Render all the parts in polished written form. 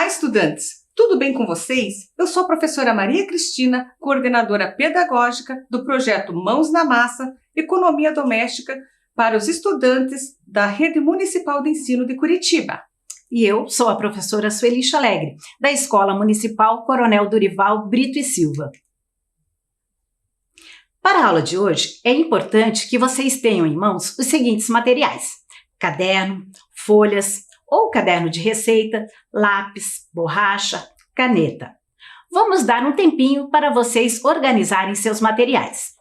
Olá, estudantes! Tudo bem com vocês? Eu sou a professora Maria Cristina, coordenadora pedagógica do projeto Mãos na Massa, Economia Doméstica para os estudantes da Rede Municipal de Ensino de Curitiba. E eu sou a professora Sueli Alegre, da Escola Municipal Coronel Dorival Brito e Silva. Para a aula de hoje, é importante que vocês tenham em mãos os seguintes materiais: caderno, folhas ou caderno de receita, lápis, borracha, caneta. Vamos dar um tempinho para vocês organizarem seus materiais.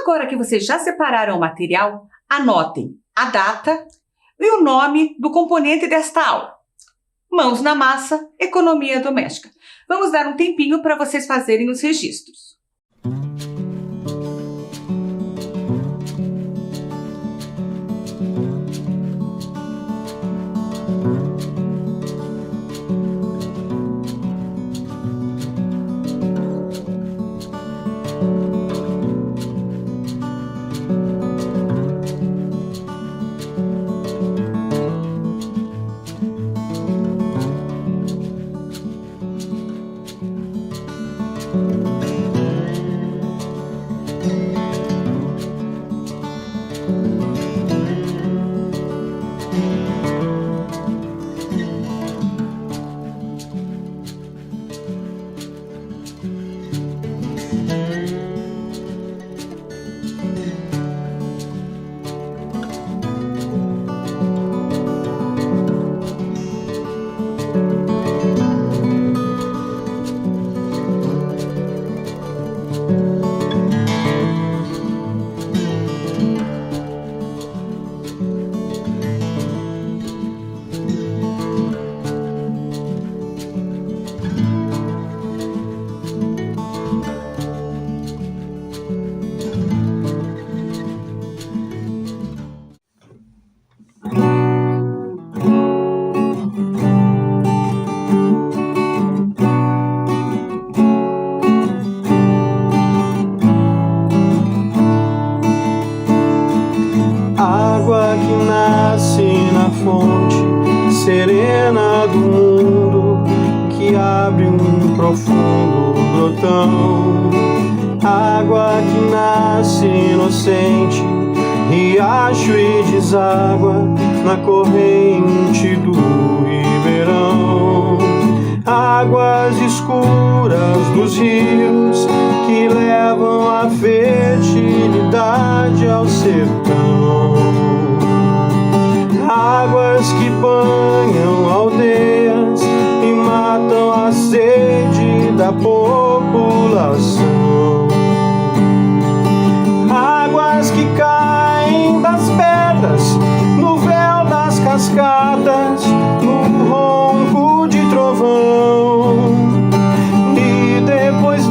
Agora que vocês já separaram o material, anotem a data e o nome do componente desta aula. Mãos na Massa, Economia Doméstica. Vamos dar um tempinho para vocês fazerem os registros. Água que nasce na fonte serena do mundo, que abre um profundo brotão. Água que nasce inocente, riacho e deságua na corrente do ribeirão. Águas escuras dos rios que levam a fertilidade ao sertão. Águas que banham aldeias e matam a sede da população. Águas que caem das pedras no véu das cascadas, no ronco de trovão, e depois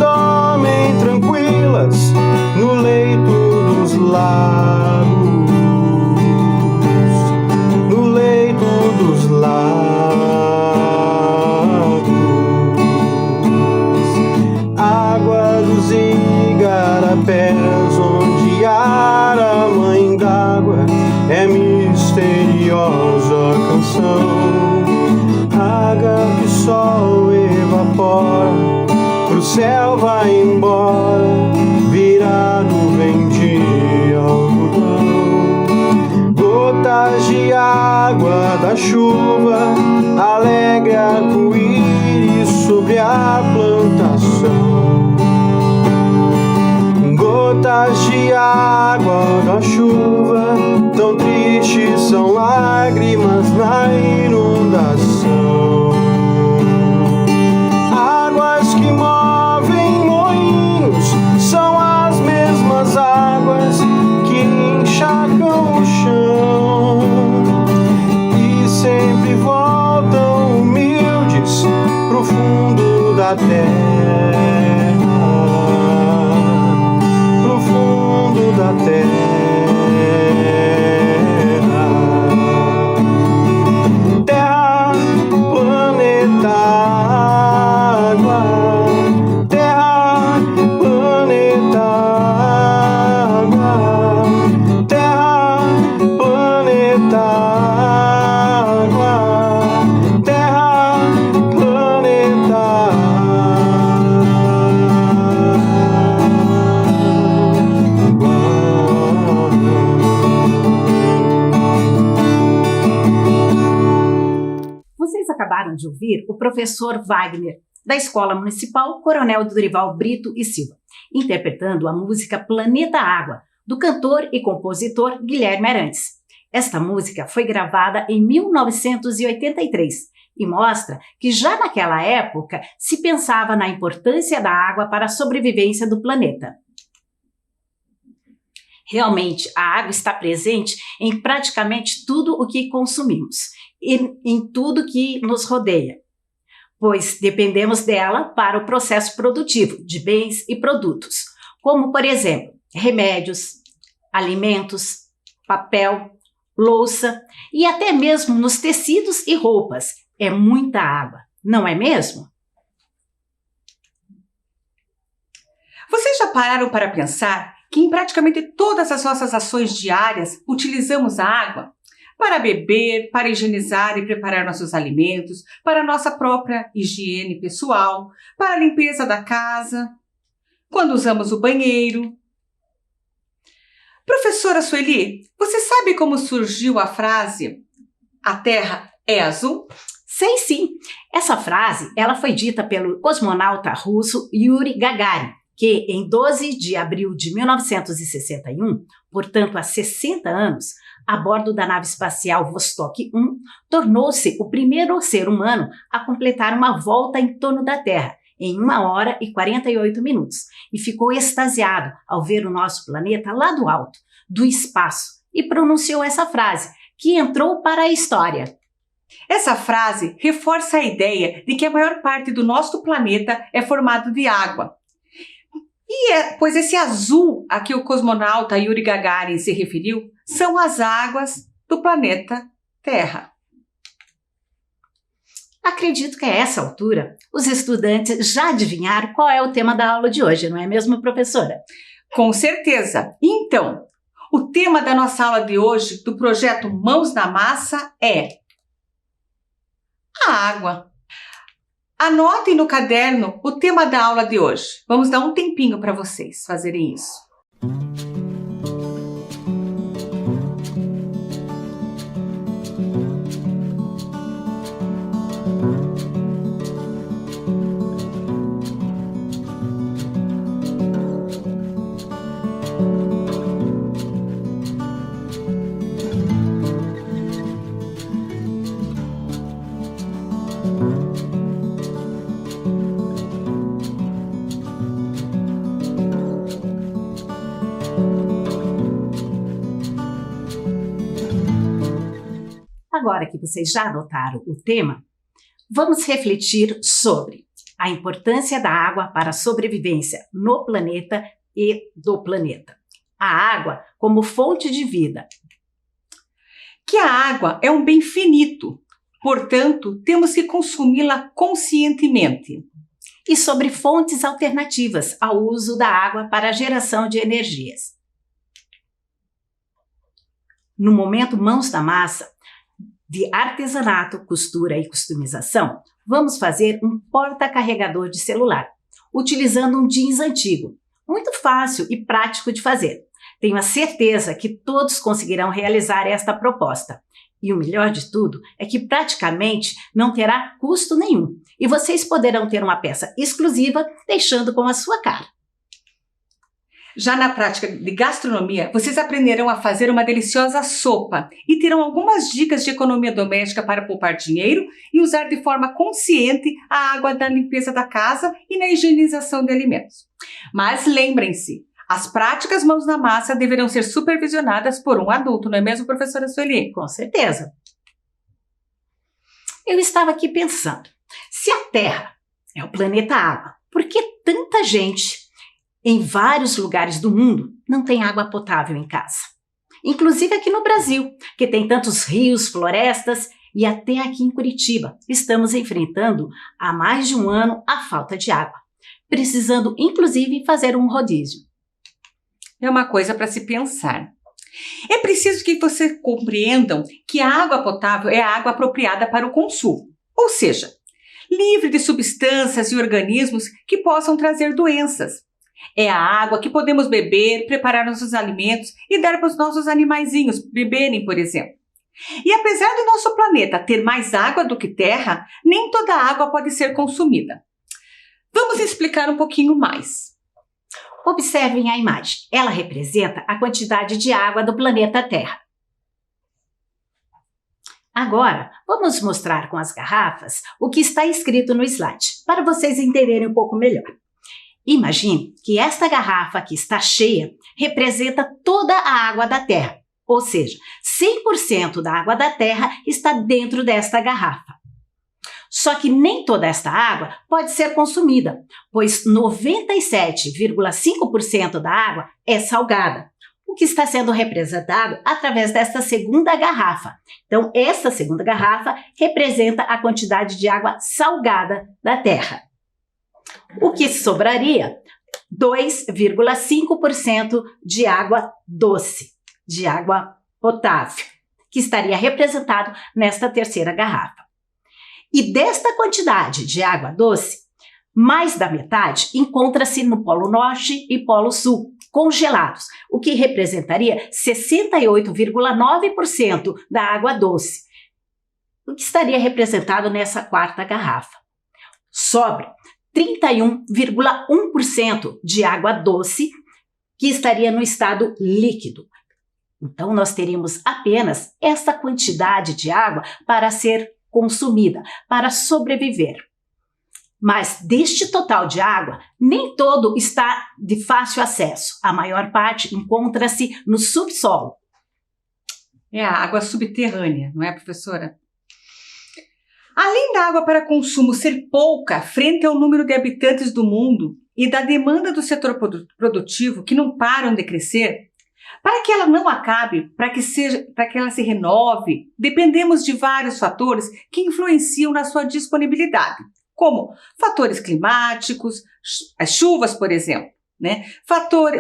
sobre a plantação. Gotas de água da chuva, tão tristes são lágrimas na inundação. Águas que movem moinhos são as mesmas águas que encharcam o chão e sempre voltam humildes pro fundo da terra. Da terra, planeta, água. Terra, planeta, água. Terra, planeta, água. Terra, planeta, acabaram de ouvir o professor Wagner, da Escola Municipal Coronel Dorival Brito e Silva, interpretando a música Planeta Água, do cantor e compositor Guilherme Arantes. Esta música foi gravada em 1983 e mostra que já naquela época se pensava na importância da água para a sobrevivência do planeta. Realmente, a água está presente em praticamente tudo o que consumimos e em tudo que nos rodeia, pois dependemos dela para o processo produtivo de bens e produtos, como, por exemplo, remédios, alimentos, papel, louça e até mesmo nos tecidos e roupas. É muita água, não é mesmo? Vocês já pararam para pensar que em praticamente todas as nossas ações diárias utilizamos a água? Para beber, para higienizar e preparar nossos alimentos, para nossa própria higiene pessoal, para a limpeza da casa, quando usamos o banheiro. Professora Sueli, você sabe como surgiu a frase "A Terra é azul"? Sei sim! Essa frase ela foi dita pelo cosmonauta russo Yuri Gagarin, que em 12 de abril de 1961, portanto há 60 anos, a bordo da nave espacial Vostok 1, tornou-se o primeiro ser humano a completar uma volta em torno da Terra em 1 hora e 48 minutos e ficou extasiado ao ver o nosso planeta lá do alto, do espaço, e pronunciou essa frase, que entrou para a história. Essa frase reforça a ideia de que a maior parte do nosso planeta é formado de água. Pois esse azul a que o cosmonauta Yuri Gagarin se referiu são as águas do planeta Terra. Acredito que a essa altura os estudantes já adivinharam qual é o tema da aula de hoje, não é mesmo, professora? Com certeza! Então, o tema da nossa aula de hoje, do projeto Mãos na Massa, é a água. Anotem no caderno o tema da aula de hoje. Vamos dar um tempinho para vocês fazerem isso. Agora que vocês já anotaram o tema, vamos refletir sobre a importância da água para a sobrevivência no planeta e do planeta. A água como fonte de vida. Que a água é um bem finito, portanto, temos que consumi-la conscientemente. E sobre fontes alternativas ao uso da água para a geração de energias. No momento Mãos na Massa, de artesanato, costura e customização, vamos fazer um porta-carregador de celular, utilizando um jeans antigo, muito fácil e prático de fazer. Tenho a certeza que todos conseguirão realizar esta proposta. E o melhor de tudo é que praticamente não terá custo nenhum. E vocês poderão ter uma peça exclusiva, deixando com a sua cara. Já na prática de gastronomia, vocês aprenderão a fazer uma deliciosa sopa e terão algumas dicas de economia doméstica para poupar dinheiro e usar de forma consciente a água na limpeza da casa e na higienização de alimentos. Mas lembrem-se, as práticas mãos na massa deverão ser supervisionadas por um adulto, não é mesmo, professora Sueli? Com certeza. Eu estava aqui pensando, se a Terra é o planeta Água, por que tanta gente em vários lugares do mundo não tem água potável em casa? Inclusive aqui no Brasil, que tem tantos rios, florestas e até aqui em Curitiba estamos enfrentando há mais de um ano a falta de água, precisando inclusive fazer um rodízio. É uma coisa para se pensar. É preciso que vocês compreendam que a água potável é a água apropriada para o consumo, ou seja, livre de substâncias e organismos que possam trazer doenças. É a água que podemos beber, preparar nossos alimentos e dar para os nossos animaizinhos beberem, por exemplo. E apesar do nosso planeta ter mais água do que terra, nem toda a água pode ser consumida. Vamos explicar um pouquinho mais. Observem a imagem. Ela representa a quantidade de água do planeta Terra. Agora, vamos mostrar com as garrafas o que está escrito no slide, para vocês entenderem um pouco melhor. Imagine que esta garrafa que está cheia representa toda a água da Terra, ou seja, 100% da água da Terra está dentro desta garrafa. Só que nem toda esta água pode ser consumida, pois 97,5% da água é salgada, o que está sendo representado através desta segunda garrafa. Então, essa segunda garrafa representa a quantidade de água salgada da Terra. O que sobraria? 2,5% de água doce, de água potável, que estaria representado nesta terceira garrafa. E desta quantidade de água doce, mais da metade encontra-se no Polo Norte e Polo Sul, congelados, o que representaria 68,9% da água doce, o que estaria representado nessa quarta garrafa. Sobra 31,1% de água doce, que estaria no estado líquido. Então, nós teríamos apenas esta quantidade de água para ser consumida, para sobreviver. Mas deste total de água, nem todo está de fácil acesso. A maior parte encontra-se no subsolo. É a água subterrânea, não é, professora? Além da água para consumo ser pouca frente ao número de habitantes do mundo e da demanda do setor produtivo que não param de crescer, para que ela não acabe, para que ela se renove, dependemos de vários fatores que influenciam na sua disponibilidade, como fatores climáticos, as chuvas, por exemplo, né?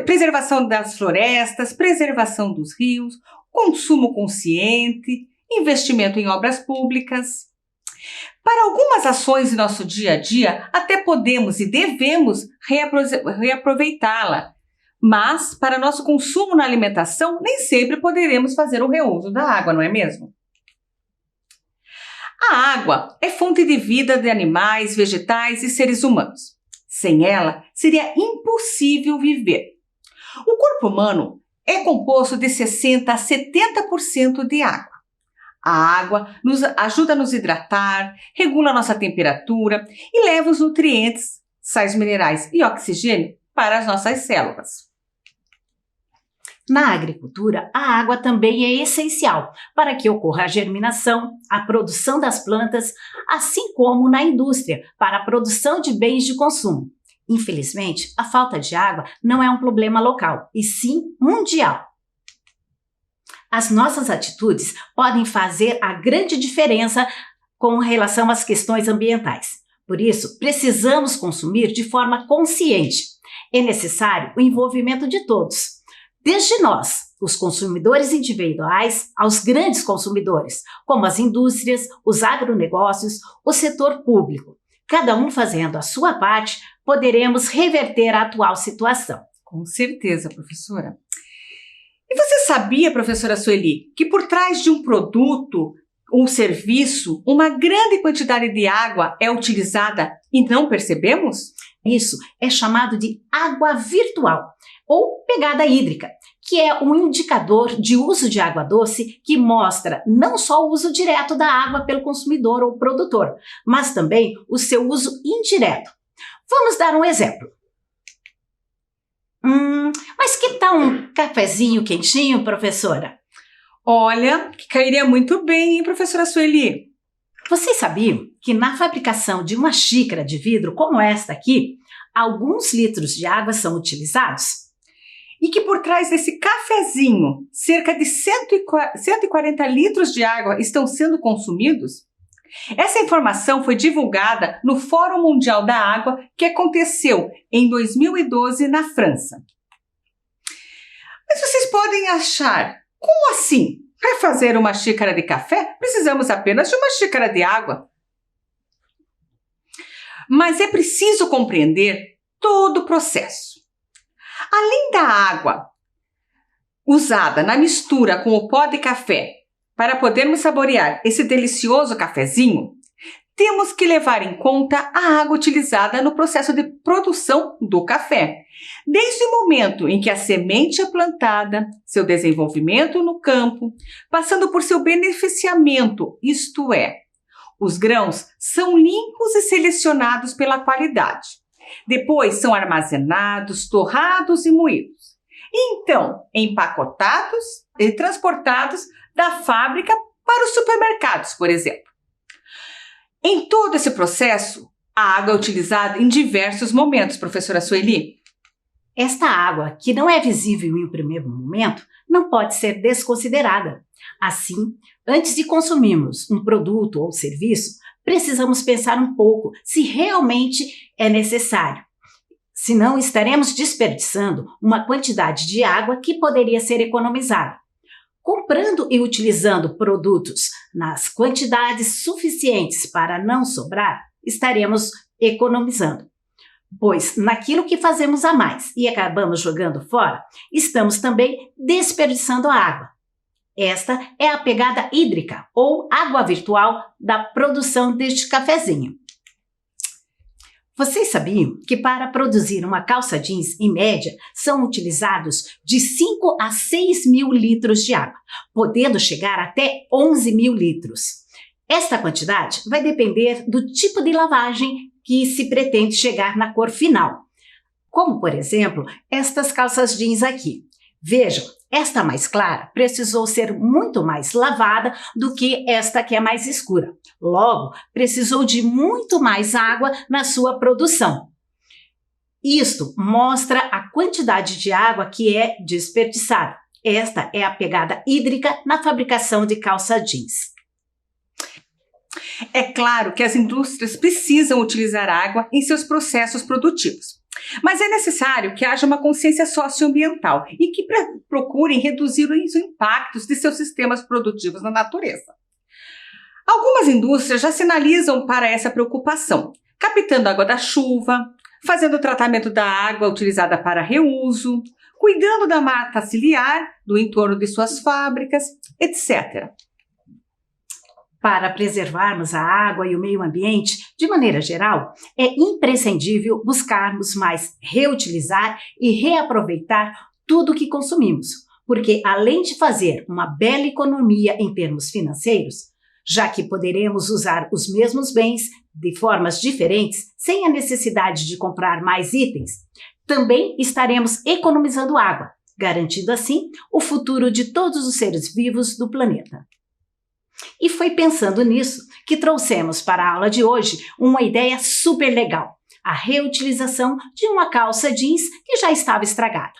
Preservação das florestas, preservação dos rios, consumo consciente, investimento em obras públicas. Para algumas ações em nosso dia a dia, até podemos e devemos reaproveitá-la, mas para nosso consumo na alimentação, nem sempre poderemos fazer o reuso da água, não é mesmo? A água é fonte de vida de animais, vegetais e seres humanos. Sem ela, seria impossível viver. O corpo humano é composto de 60% a 70% de água. A água nos ajuda a nos hidratar, regula a nossa temperatura e leva os nutrientes, sais minerais e oxigênio para as nossas células. Na agricultura, a água também é essencial para que ocorra a germinação, a produção das plantas, assim como na indústria, para a produção de bens de consumo. Infelizmente, a falta de água não é um problema local, e sim mundial. As nossas atitudes podem fazer a grande diferença com relação às questões ambientais. Por isso, precisamos consumir de forma consciente. É necessário o envolvimento de todos, desde nós, os consumidores individuais, aos grandes consumidores, como as indústrias, os agronegócios, o setor público. Cada um fazendo a sua parte, poderemos reverter a atual situação. Com certeza, professora. E você sabia, professora Sueli, que por trás de um produto, um serviço, uma grande quantidade de água é utilizada e não percebemos? Isso é chamado de água virtual ou pegada hídrica, que é um indicador de uso de água doce que mostra não só o uso direto da água pelo consumidor ou produtor, mas também o seu uso indireto. Vamos dar um exemplo. Mas que tal um cafezinho quentinho, professora? Olha, que cairia muito bem, hein, professora Sueli? Vocês sabiam que na fabricação de uma xícara de vidro como esta aqui, alguns litros de água são utilizados? E que por trás desse cafezinho, cerca de 140 litros de água estão sendo consumidos? Essa informação foi divulgada no Fórum Mundial da Água, que aconteceu em 2012 na França. Mas vocês podem achar, como assim? Para fazer uma xícara de café, precisamos apenas de uma xícara de água. Mas é preciso compreender todo o processo. Além da água usada na mistura com o pó de café para podermos saborear esse delicioso cafezinho, temos que levar em conta a água utilizada no processo de produção do café. Desde o momento em que a semente é plantada, seu desenvolvimento no campo, passando por seu beneficiamento, isto é, os grãos são limpos e selecionados pela qualidade. Depois são armazenados, torrados e moídos. E então, empacotados e transportados da fábrica para os supermercados, por exemplo. Em todo esse processo, a água é utilizada em diversos momentos, professora Sueli. Esta água, que não é visível em um primeiro momento, não pode ser desconsiderada. Assim, antes de consumirmos um produto ou serviço, precisamos pensar um pouco se realmente é necessário. Senão, estaremos desperdiçando uma quantidade de água que poderia ser economizada. Comprando e utilizando produtos nas quantidades suficientes para não sobrar, estaremos economizando. Pois naquilo que fazemos a mais e acabamos jogando fora, estamos também desperdiçando a água. Esta é a pegada hídrica ou água virtual da produção deste cafezinho. Vocês sabiam que para produzir uma calça jeans, em média, são utilizados de 5 a 6 mil litros de água, podendo chegar até 11 mil litros. Esta quantidade vai depender do tipo de lavagem que se pretende chegar na cor final. Como, por exemplo, estas calças jeans aqui. Vejam, esta mais clara precisou ser muito mais lavada do que esta que é mais escura. Logo, precisou de muito mais água na sua produção. Isto mostra a quantidade de água que é desperdiçada. Esta é a pegada hídrica na fabricação de calça jeans. É claro que as indústrias precisam utilizar água em seus processos produtivos. Mas é necessário que haja uma consciência socioambiental e que procurem reduzir os impactos de seus sistemas produtivos na natureza. Algumas indústrias já sinalizam para essa preocupação, captando água da chuva, fazendo o tratamento da água utilizada para reuso, cuidando da mata ciliar do entorno de suas fábricas, etc. Para preservarmos a água e o meio ambiente, de maneira geral, é imprescindível buscarmos mais reutilizar e reaproveitar tudo o que consumimos, porque além de fazer uma bela economia em termos financeiros, já que poderemos usar os mesmos bens de formas diferentes sem a necessidade de comprar mais itens, também estaremos economizando água, garantindo assim o futuro de todos os seres vivos do planeta. E foi pensando nisso que trouxemos para a aula de hoje uma ideia super legal, a reutilização de uma calça jeans que já estava estragada.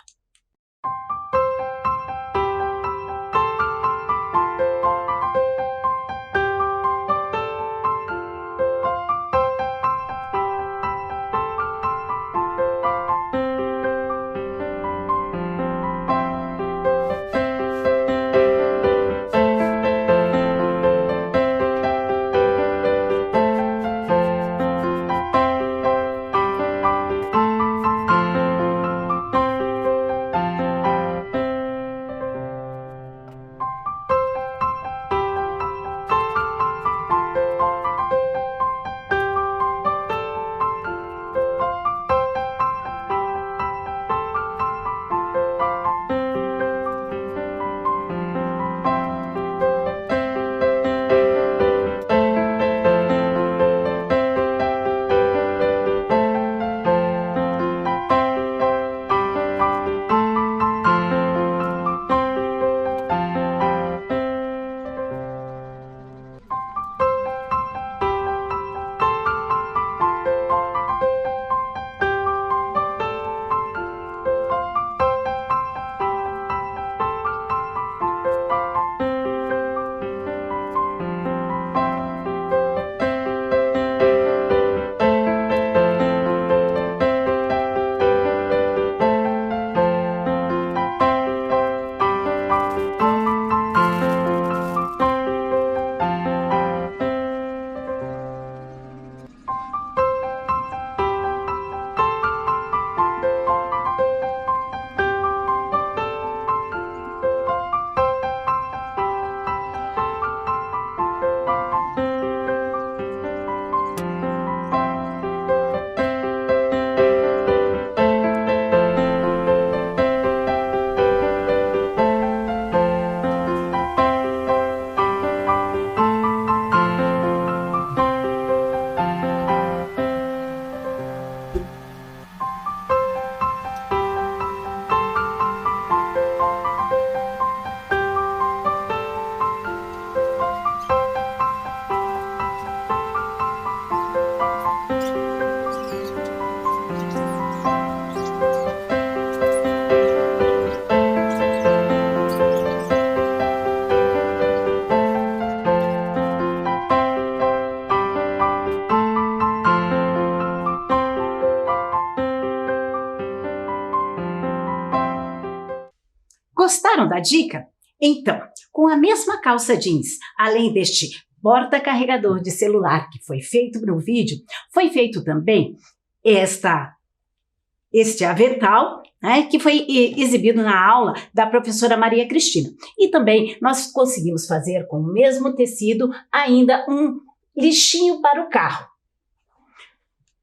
Gostaram da dica? Então, com a mesma calça jeans, além deste porta-carregador de celular que foi feito no vídeo, foi feito também este avental, né, que foi exibido na aula da professora Maria Cristina. E também nós conseguimos fazer com o mesmo tecido ainda um lixinho para o carro,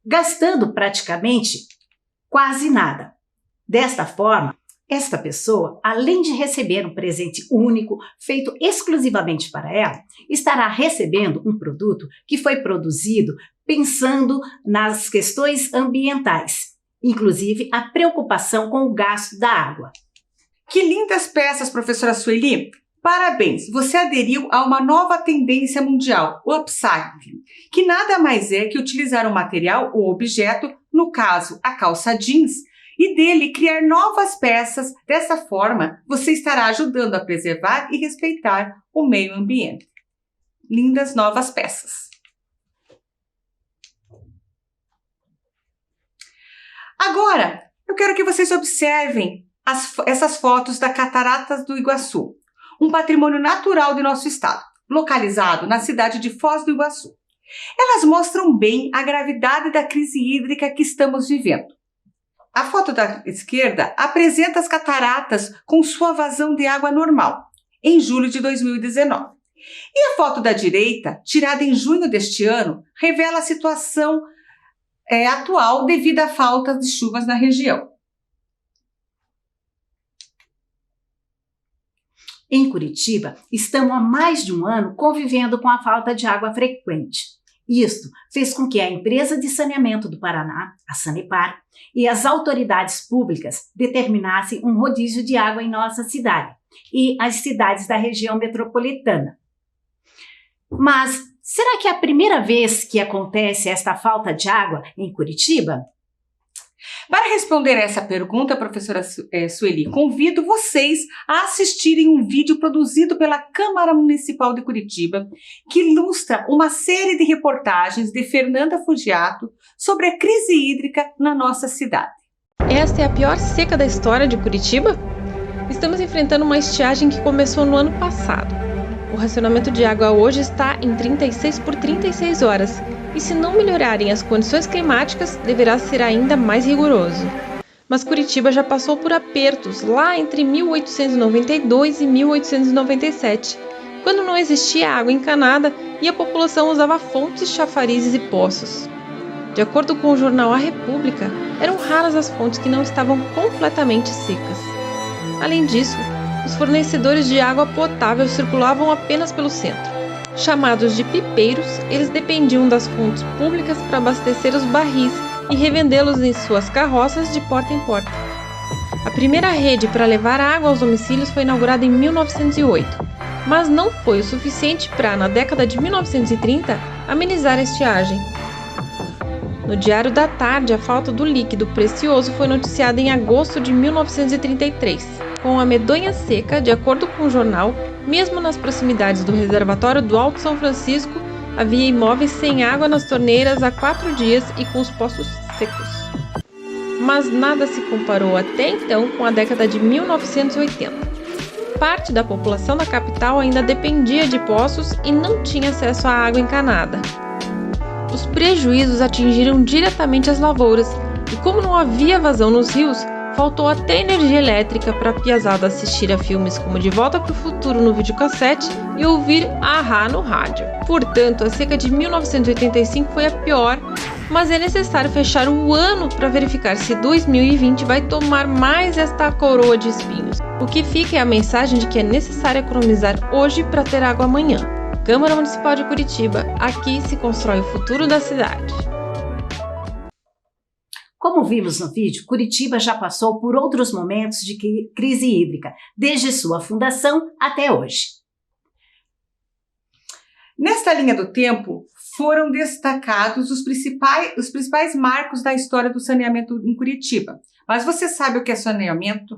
gastando praticamente quase nada. Desta forma, esta pessoa, além de receber um presente único, feito exclusivamente para ela, estará recebendo um produto que foi produzido pensando nas questões ambientais, inclusive a preocupação com o gasto da água. Que lindas peças, professora Sueli! Parabéns! Você aderiu a uma nova tendência mundial, o upcycling, que nada mais é que utilizar um material ou objeto, no caso a calça jeans, e dele criar novas peças. Dessa forma, você estará ajudando a preservar e respeitar o meio ambiente. Lindas novas peças. Agora, eu quero que vocês observem essas fotos da Cataratas do Iguaçu, um patrimônio natural de nosso estado, localizado na cidade de Foz do Iguaçu. Elas mostram bem a gravidade da crise hídrica que estamos vivendo. A foto da esquerda apresenta as cataratas com sua vazão de água normal, em julho de 2019. E a foto da direita, tirada em junho deste ano, revela a situação atual devido à falta de chuvas na região. Em Curitiba, estamos há mais de um ano convivendo com a falta de água frequente. Isto fez com que a empresa de saneamento do Paraná, a Sanepar, e as autoridades públicas determinassem um rodízio de água em nossa cidade e as cidades da região metropolitana. Mas será que é a primeira vez que acontece esta falta de água em Curitiba? Para responder essa pergunta, professora Sueli, convido vocês a assistirem um vídeo produzido pela Câmara Municipal de Curitiba, que ilustra uma série de reportagens de Fernanda Fugiato sobre a crise hídrica na nossa cidade. Esta é a pior seca da história de Curitiba? Estamos enfrentando uma estiagem que começou no ano passado. O racionamento de água hoje está em 36 por 36 horas, e se não melhorarem as condições climáticas, deverá ser ainda mais rigoroso. Mas Curitiba já passou por apertos lá entre 1892 e 1897, quando não existia água encanada e a população usava fontes, chafarizes e poços. De acordo com o jornal A República, eram raras as fontes que não estavam completamente secas. Além disso, os fornecedores de água potável circulavam apenas pelo centro. Chamados de pipeiros, eles dependiam das fontes públicas para abastecer os barris e revendê-los em suas carroças de porta em porta. A primeira rede para levar água aos domicílios foi inaugurada em 1908, mas não foi o suficiente para, na década de 1930, amenizar a estiagem. No Diário da Tarde, a falta do líquido precioso foi noticiada em agosto de 1933. Com a medonha seca, de acordo com o jornal, mesmo nas proximidades do reservatório do Alto São Francisco, havia imóveis sem água nas torneiras há 4 dias e com os poços secos. Mas nada se comparou até então com a década de 1980. Parte da população da capital ainda dependia de poços e não tinha acesso à água encanada. Os prejuízos atingiram diretamente as lavouras, e como não havia vazão nos rios, faltou até energia elétrica para a piazada assistir a filmes como De Volta para o Futuro no videocassete e ouvir A-ha no rádio. Portanto, a seca de 1985 foi a pior, mas é necessário fechar o ano para verificar se 2020 vai tomar mais esta coroa de espinhos. O que fica é a mensagem de que é necessário economizar hoje para ter água amanhã. Câmara Municipal de Curitiba, aqui se constrói o futuro da cidade. Como vimos no vídeo, Curitiba já passou por outros momentos de crise hídrica, desde sua fundação até hoje. Nesta linha do tempo, foram destacados os principais marcos da história do saneamento em Curitiba. Mas você sabe o que é saneamento?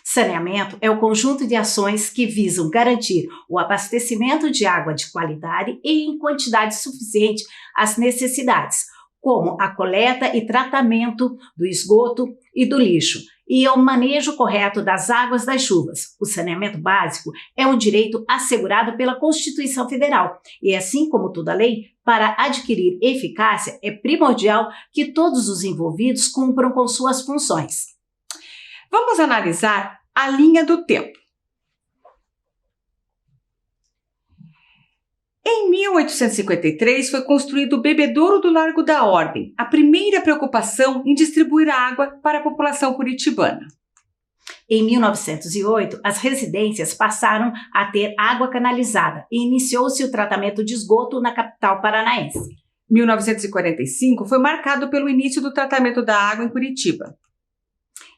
Saneamento é o conjunto de ações que visam garantir o abastecimento de água de qualidade e em quantidade suficiente às necessidades, como a coleta e tratamento do esgoto e do lixo, e o manejo correto das águas das chuvas. O saneamento básico é um direito assegurado pela Constituição Federal e, assim como toda lei, para adquirir eficácia é primordial que todos os envolvidos cumpram com suas funções. Vamos analisar a linha do tempo. Em 1853 foi construído o Bebedouro do Largo da Ordem, a primeira preocupação em distribuir água para a população curitibana. Em 1908, as residências passaram a ter água canalizada e iniciou-se o tratamento de esgoto na capital paranaense. 1945 foi marcado pelo início do tratamento da água em Curitiba.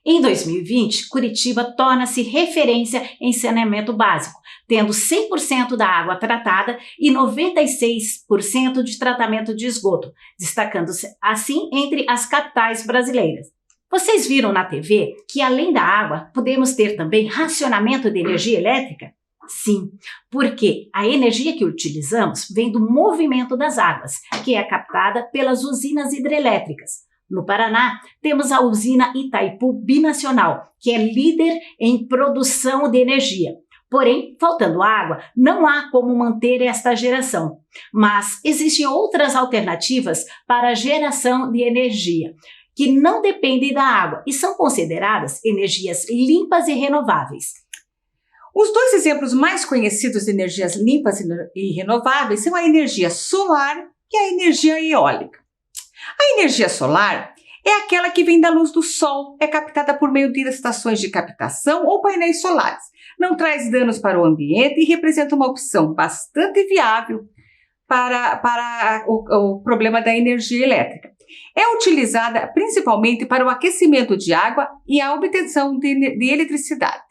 Em 2020, Curitiba torna-se referência em saneamento básico, tendo 100% da água tratada e 96% de tratamento de esgoto, destacando-se assim entre as capitais brasileiras. Vocês viram na TV que, além da água, podemos ter também racionamento de energia elétrica? Sim, porque a energia que utilizamos vem do movimento das águas, que é captada pelas usinas hidrelétricas. No Paraná, temos a usina Itaipu Binacional, que é líder em produção de energia. Porém, faltando água, não há como manter esta geração. Mas existem outras alternativas para a geração de energia, que não dependem da água e são consideradas energias limpas e renováveis. Os dois exemplos mais conhecidos de energias limpas e renováveis são a energia solar e a energia eólica. A energia solar é aquela que vem da luz do sol, é captada por meio de estações de captação ou painéis solares. Não traz danos para o ambiente e representa uma opção bastante viável para o problema da energia elétrica. É utilizada principalmente para o aquecimento de água e a obtenção de eletricidade.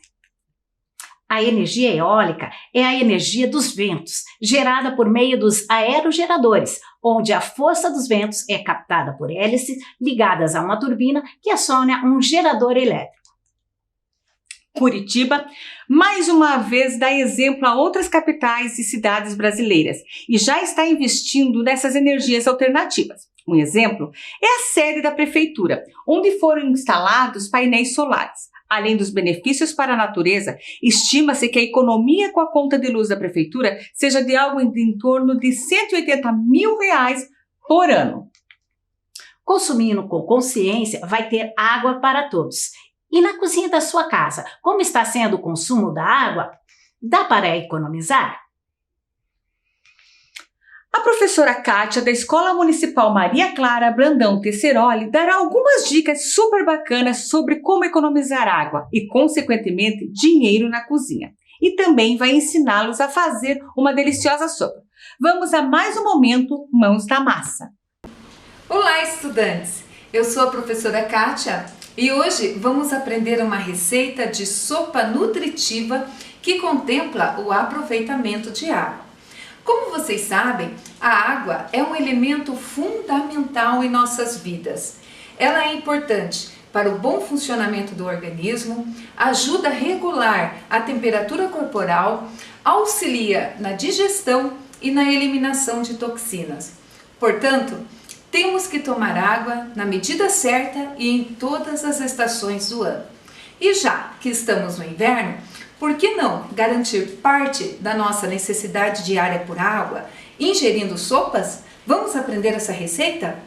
A energia eólica é a energia dos ventos, gerada por meio dos aerogeradores, onde a força dos ventos é captada por hélices ligadas a uma turbina que aciona um gerador elétrico. Curitiba, mais uma vez, dá exemplo a outras capitais e cidades brasileiras e já está investindo nessas energias alternativas. Um exemplo é a sede da prefeitura, onde foram instalados painéis solares. Além dos benefícios para a natureza, estima-se que a economia com a conta de luz da prefeitura seja de algo em torno de R$180 mil por ano. Consumindo com consciência, vai ter água para todos. E na cozinha da sua casa, como está sendo o consumo da água? Dá para economizar? A professora Kátia, da Escola Municipal Maria Clara Brandão Tesseroli, dará algumas dicas super bacanas sobre como economizar água e, consequentemente, dinheiro na cozinha. E também vai ensiná-los a fazer uma deliciosa sopa. Vamos a mais um momento Mãos na Massa. Olá, estudantes! Eu sou a professora Kátia e hoje vamos aprender uma receita de sopa nutritiva que contempla o aproveitamento de água. Como vocês sabem, a água é um elemento fundamental em nossas vidas. Ela é importante para o bom funcionamento do organismo, ajuda a regular a temperatura corporal, auxilia na digestão e na eliminação de toxinas. Portanto, temos que tomar água na medida certa e em todas as estações do ano. E já que estamos no inverno, por que não garantir parte da nossa necessidade diária por água ingerindo sopas? Vamos aprender essa receita?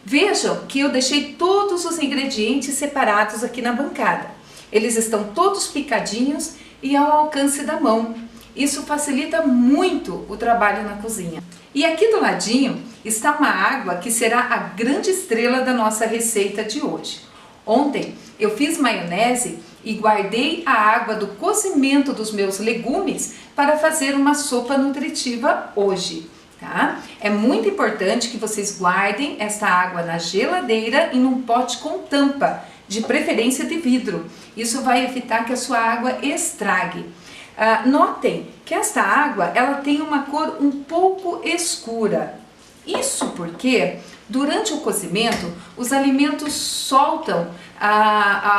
Vejam que eu deixei todos os ingredientes separados aqui na bancada. Eles estão todos picadinhos e ao alcance da mão. Isso facilita muito o trabalho na cozinha. E aqui do ladinho está uma água que será a grande estrela da nossa receita de hoje. Ontem eu fiz maionese e guardei a água do cozimento dos meus legumes para fazer uma sopa nutritiva hoje, tá? É muito importante que vocês guardem essa água na geladeira em um pote com tampa, de preferência de vidro. Isso vai evitar que a sua água estrague. Notem que esta água ela tem uma cor um pouco escura. Isso porque durante o cozimento os alimentos soltam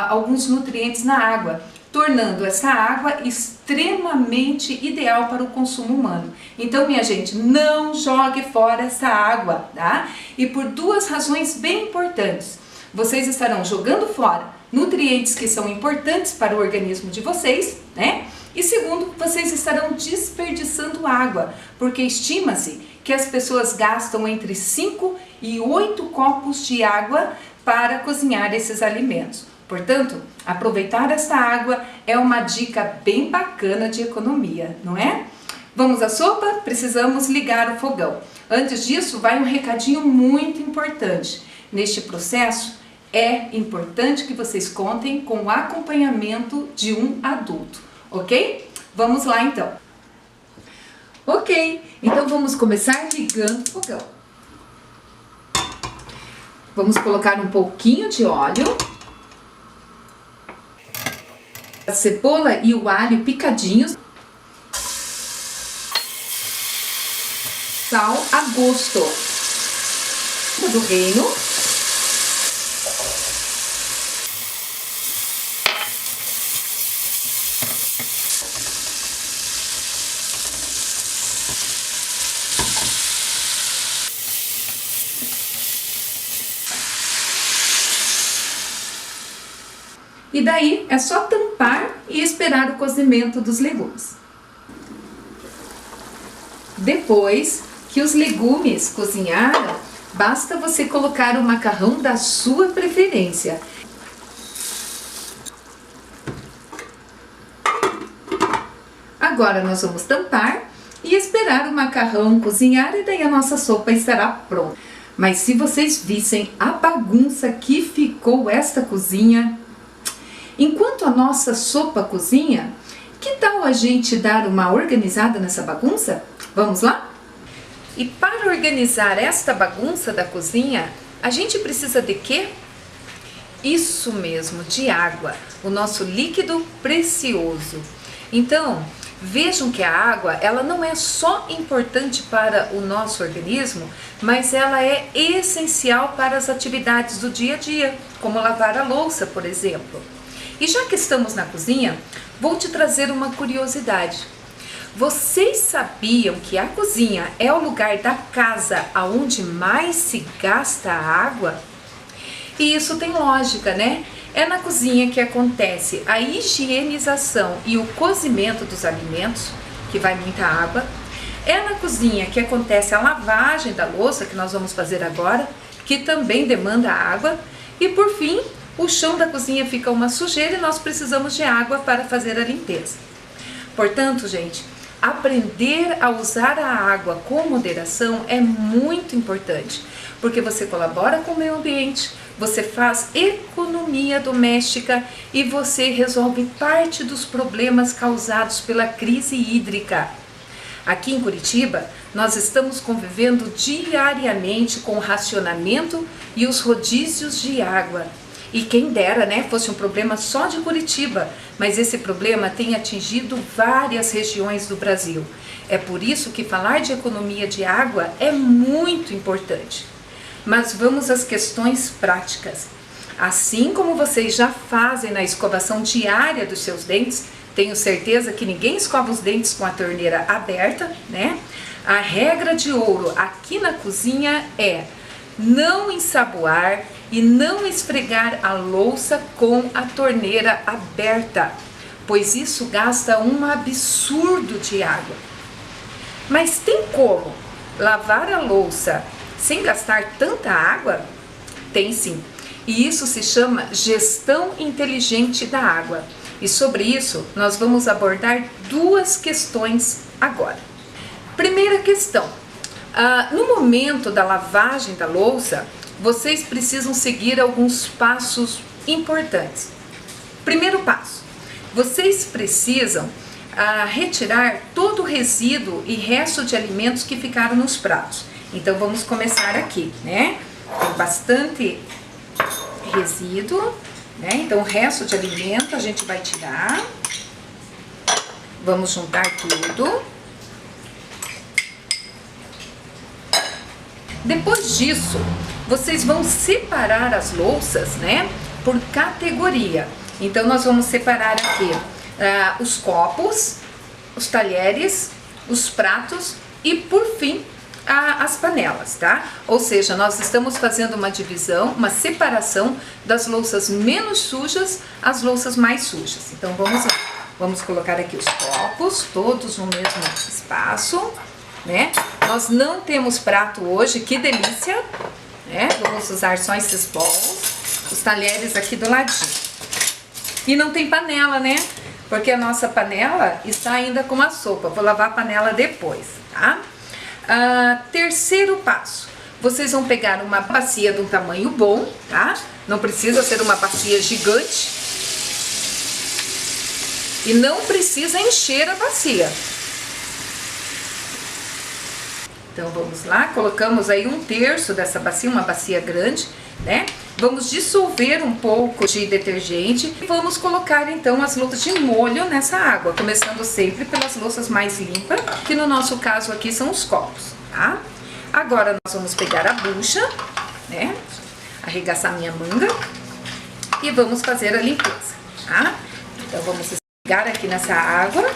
alguns nutrientes na água. tornando essa água extremamente ideal para o consumo humano. Então, minha gente, não jogue fora essa água, tá? E por duas razões bem importantes. Vocês estarão jogando fora nutrientes que são importantes para o organismo de vocês, né? E segundo, vocês estarão desperdiçando água, porque estima-se que as pessoas gastam entre 5 e 8 copos de água para cozinhar esses alimentos. Portanto, aproveitar essa água é uma dica bem bacana de economia, não é? Vamos à sopa? Precisamos ligar o fogão. Antes disso, vai um recadinho muito importante. Neste processo, é importante que vocês contem com o acompanhamento de um adulto, ok? Vamos lá então. Ok, então vamos começar ligando o fogão. Vamos colocar um pouquinho de óleo. A cebola e o alho picadinhos. Sal a gosto. Do reino. E daí é só tampar e esperar o cozimento dos legumes. Depois que os legumes cozinharam, basta você colocar o macarrão da sua preferência. Agora nós vamos tampar e esperar o macarrão cozinhar e daí a nossa sopa estará pronta. Mas se vocês vissem a bagunça que ficou esta cozinha... Enquanto a nossa sopa cozinha, que tal a gente dar uma organizada nessa bagunça? Vamos lá? E para organizar esta bagunça da cozinha, a gente precisa de quê? Isso mesmo, de água, o nosso líquido precioso. Então, vejam que a água, ela não é só importante para o nosso organismo, mas ela é essencial para as atividades do dia a dia, como lavar a louça, por exemplo. E já que estamos na cozinha, vou te trazer uma curiosidade. Vocês sabiam que a cozinha é o lugar da casa onde mais se gasta água? E isso tem lógica, né? É na cozinha que acontece a higienização e o cozimento dos alimentos, que vai muita água. É na cozinha que acontece a lavagem da louça, que nós vamos fazer agora, que também demanda água. E por fim, o chão da cozinha fica uma sujeira e nós precisamos de água para fazer a limpeza. Portanto, gente, aprender a usar a água com moderação é muito importante, porque você colabora com o meio ambiente, você faz economia doméstica e você resolve parte dos problemas causados pela crise hídrica. Aqui em Curitiba, nós estamos convivendo diariamente com o racionamento e os rodízios de água. E quem dera, né, fosse um problema só de Curitiba, mas esse problema tem atingido várias regiões do Brasil. É por isso que falar de economia de água é muito importante. Mas vamos às questões práticas. Assim como vocês já fazem na escovação diária dos seus dentes, tenho certeza que ninguém escova os dentes com a torneira aberta, né? A regra de ouro aqui na cozinha é não ensaboar e não esfregar a louça com a torneira aberta, pois isso gasta um absurdo de água. Mas tem como lavar a louça sem gastar tanta água? Tem sim. E isso se chama gestão inteligente da água. E sobre isso nós vamos abordar duas questões agora. Primeira questão. No momento da lavagem da louça, vocês precisam seguir alguns passos importantes. Primeiro passo, vocês precisam retirar todo o resíduo e resto de alimentos que ficaram nos pratos. Então vamos começar aqui, né? Tem bastante resíduo, né? Então o resto de alimento a gente vai tirar. Vamos juntar tudo. Depois disso, vocês vão separar as louças, né, por categoria. Então nós vamos separar aqui os copos, os talheres, os pratos e por fim as panelas, tá? Ou seja, nós estamos fazendo uma divisão, uma separação das louças menos sujas às louças mais sujas. Então vamos lá. Vamos colocar aqui os copos, todos no mesmo espaço, né? Nós não temos prato hoje, que delícia, né? Vamos usar só esses bowls, os talheres aqui do ladinho. E não tem panela, né? Porque a nossa panela está ainda com a sopa. Vou lavar a panela depois, tá? Terceiro passo. Vocês vão pegar uma bacia de um tamanho bom, tá? Não precisa ser uma bacia gigante. E não precisa encher a bacia. Então vamos lá, colocamos aí 1/3 dessa bacia, uma bacia grande, né? Vamos dissolver um pouco de detergente e vamos colocar então as louças de molho nessa água, começando sempre pelas louças mais limpas, que no nosso caso aqui são os copos, tá? Agora nós vamos pegar a bucha, né? Arregaçar minha manga e vamos fazer a limpeza, tá? Então vamos esfregar aqui nessa água.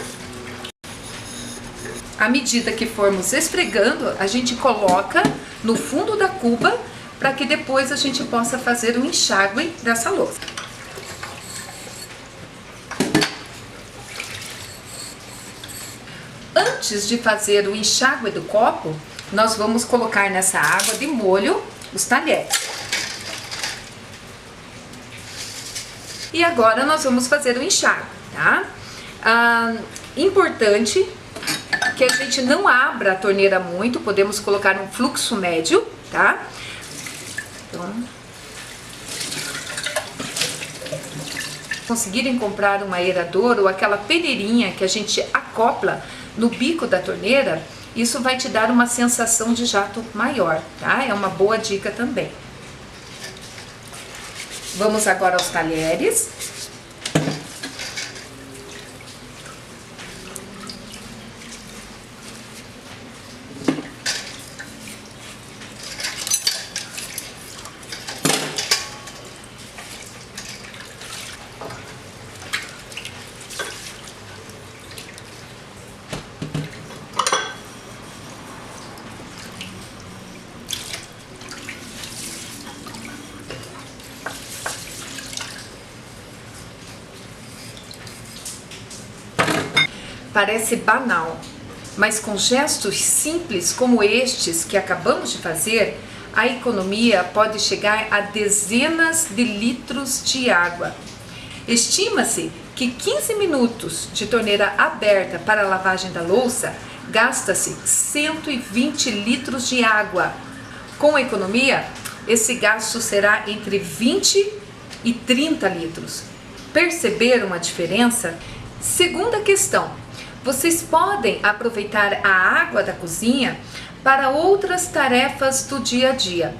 À medida que formos esfregando, a gente coloca no fundo da cuba para que depois a gente possa fazer um enxágue dessa louça. Antes de fazer o enxágue do copo, nós vamos colocar nessa água de molho os talheres. E agora nós vamos fazer o enxágue, tá? Importante que a gente não abra a torneira muito, podemos colocar um fluxo médio, tá? Então, conseguirem comprar um aerador ou aquela peneirinha que a gente acopla no bico da torneira, isso vai te dar uma sensação de jato maior, tá? É uma boa dica também. Vamos agora aos talheres. Parece banal, mas com gestos simples como estes que acabamos de fazer, a economia pode chegar a dezenas de litros de água. Estima-se que 15 minutos de torneira aberta para a lavagem da louça gasta-se 120 litros de água. Com a economia, esse gasto será entre 20 e 30 litros. Perceberam a diferença? Segunda questão. Vocês podem aproveitar a água da cozinha para outras tarefas do dia a dia.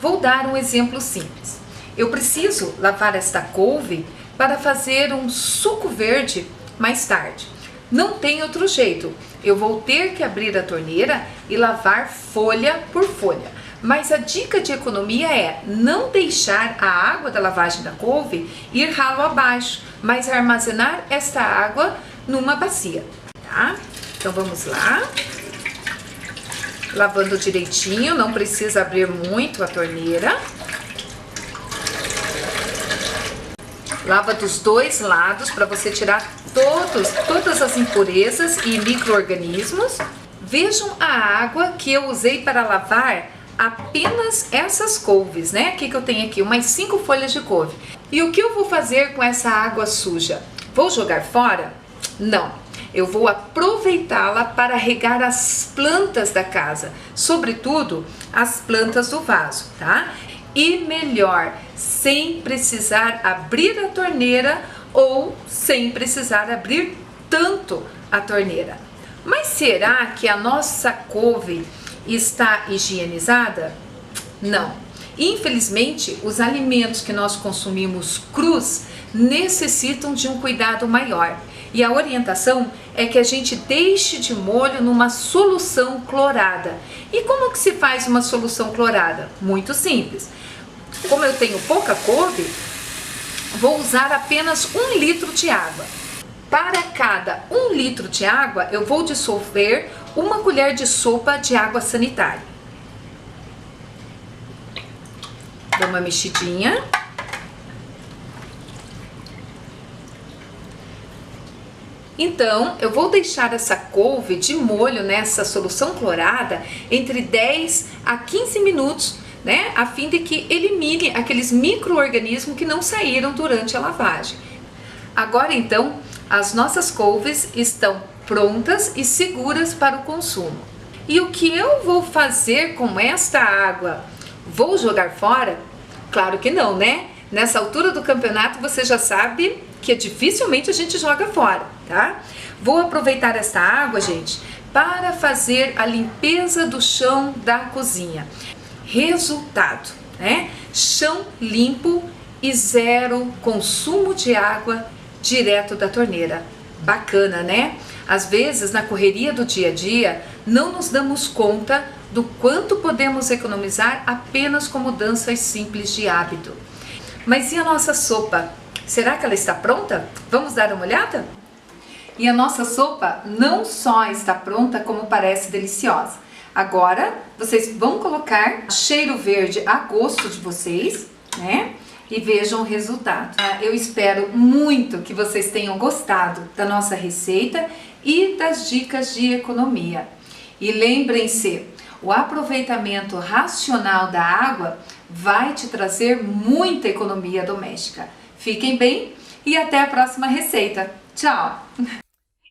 Vou dar um exemplo simples. Eu preciso lavar esta couve para fazer um suco verde mais tarde. Não tem outro jeito. Eu vou ter que abrir a torneira e lavar folha por folha. Mas a dica de economia é não deixar a água da lavagem da couve ir ralo abaixo, mas armazenar esta água numa bacia, tá? Então vamos lá. Lavando direitinho, não precisa abrir muito a torneira. Lava dos dois lados para você tirar todas as impurezas e micro-organismos. Vejam a água que eu usei para lavar apenas essas couves, né? O que eu tenho aqui? Umas 5 folhas de couve. E o que eu vou fazer com essa água suja? Vou jogar fora? Não. Eu vou aproveitá-la para regar as plantas da casa, sobretudo as plantas do vaso, tá? E melhor, sem precisar abrir a torneira ou sem precisar abrir tanto a torneira. Mas será que a nossa couve está higienizada? Não. Infelizmente, os alimentos que nós consumimos crus necessitam de um cuidado maior. E a orientação é que a gente deixe de molho numa solução clorada. E como que se faz uma solução clorada? Muito simples. Como eu tenho pouca couve, vou usar apenas 1 litro de água. Para cada 1 litro de água, eu vou dissolver 1 colher de sopa de água sanitária. Dou uma mexidinha. Então, eu vou deixar essa couve de molho nessa solução clorada entre 10 a 15 minutos, né? A fim de que elimine aqueles micro-organismos que não saíram durante a lavagem. Agora, então, as nossas couves estão prontas e seguras para o consumo. E o que eu vou fazer com esta água? Vou jogar fora? Claro que não, né? Nessa altura do campeonato você já sabe que dificilmente a gente joga fora, tá? Vou aproveitar esta água, gente, para fazer a limpeza do chão da cozinha. Resultado, né? Chão limpo e 0 consumo de água direto da torneira. Bacana, né? Às vezes, na correria do dia a dia, não nos damos conta do quanto podemos economizar apenas com mudanças simples de hábito. Mas e a nossa sopa? Será que ela está pronta? Vamos dar uma olhada? E a nossa sopa não só está pronta, como parece deliciosa. Agora, vocês vão colocar cheiro verde a gosto de vocês, né? E vejam o resultado. Eu espero muito que vocês tenham gostado da nossa receita e das dicas de economia. E lembrem-se, o aproveitamento racional da água vai te trazer muita economia doméstica. Fiquem bem e até a próxima receita. Tchau!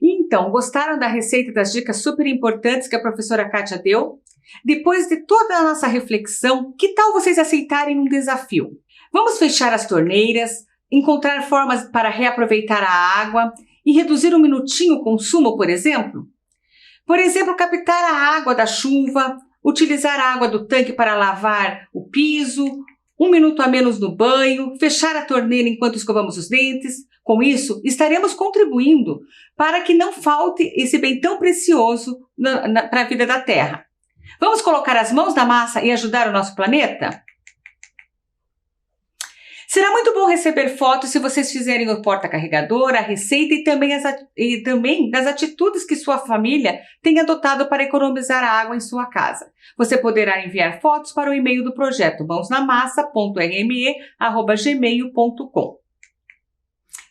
Então, gostaram da receita e das dicas super importantes que a professora Kátia deu? Depois de toda a nossa reflexão, que tal vocês aceitarem um desafio? Vamos fechar as torneiras, encontrar formas para reaproveitar a água e reduzir um minutinho o consumo, por exemplo? Por exemplo, captar a água da chuva, utilizar a água do tanque para lavar o piso, 1 minuto a menos no banho, fechar a torneira enquanto escovamos os dentes. Com isso, estaremos contribuindo para que não falte esse bem tão precioso para a vida da Terra. Vamos colocar as mãos na massa e ajudar o nosso planeta? Será muito bom receber fotos se vocês fizerem o porta-carregador, a receita e também das atitudes que sua família tem adotado para economizar a água em sua casa. Você poderá enviar fotos para o e-mail do projeto mãosnamassa.rme@gmail.com.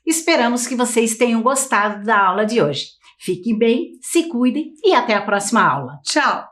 Esperamos que vocês tenham gostado da aula de hoje. Fiquem bem, se cuidem e até a próxima aula. Tchau!